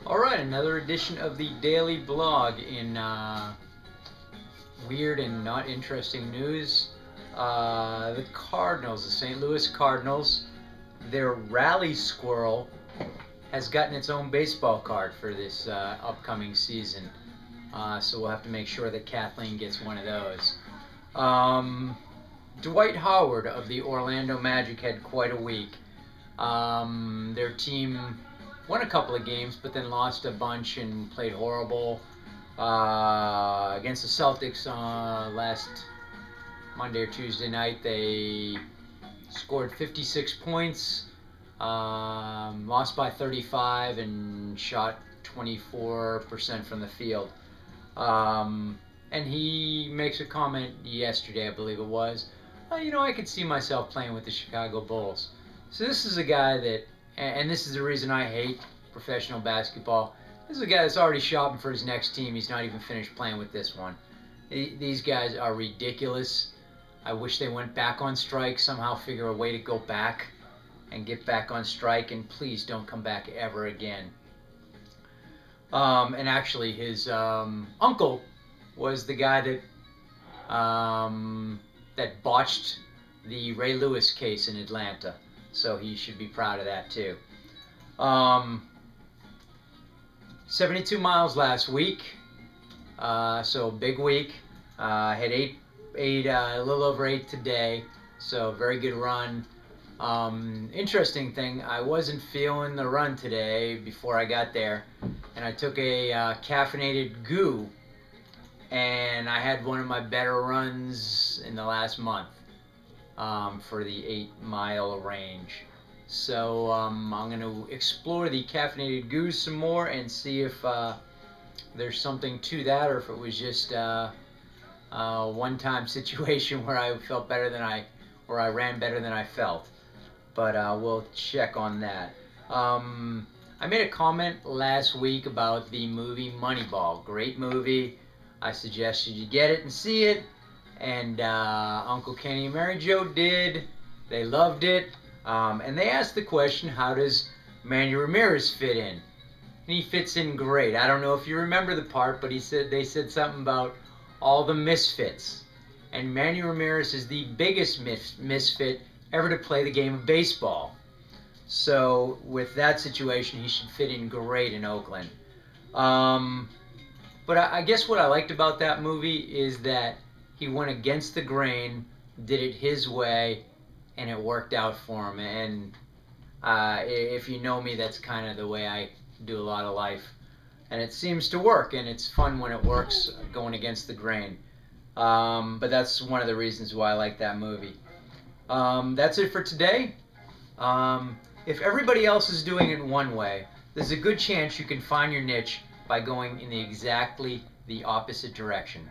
Alright, another edition of the Daily Blog in weird and not interesting news. The Cardinals, the St. Louis Cardinals, their rally squirrel has gotten its own baseball card for this upcoming season. So we'll have to make sure that Kathleen gets one of those. Dwight Howard of the Orlando Magic had quite a week. Their team won a couple of games, but then lost a bunch and played horrible against the Celtics last Monday or Tuesday night. They scored 56 points, lost by 35, and shot 24% from the field. And he makes a comment yesterday, I believe it was, I could see myself playing with the Chicago Bulls. So this is a guy that, and this is the reason I hate professional basketball, this is a guy that's already shopping for his next team. He's not even finished playing with this one. These guys are ridiculous. I wish they went back on strike, somehow figure a way to go back and get back on strike, and please don't come back ever again. And actually, his uncle was the guy that that botched the Ray Lewis case in Atlanta. So he should be proud of that too. 72 miles last week, so big week. Had a little over 8 today, so very good run. Interesting thing, I wasn't feeling the run today before I got there, and I took a caffeinated goo, and I had one of my better runs in the last month for the 8-mile range. So I'm going to explore the caffeinated goo some more and see if there's something to that, or if it was just a one-time situation where I felt better than I ran better than I felt. But we'll check on that. I made a comment last week about the movie Moneyball. Great movie. I suggested you get it and see it. And Uncle Kenny and Mary Jo did. They loved it. And they asked the question, how does Manny Ramirez fit in? And he fits in great. I don't know if you remember the part, but they said something about all the misfits. And Manny Ramirez is the biggest misfit ever to play the game of baseball. So with that situation, he should fit in great in Oakland. But I guess what I liked about that movie is that he went against the grain, did it his way, and it worked out for him. And if you know me, that's kind of the way I do a lot of life. And it seems to work, and it's fun when it works, going against the grain. But that's one of the reasons why I like that movie. That's it for today. If everybody else is doing it one way, there's a good chance you can find your niche by going in exactly the opposite direction.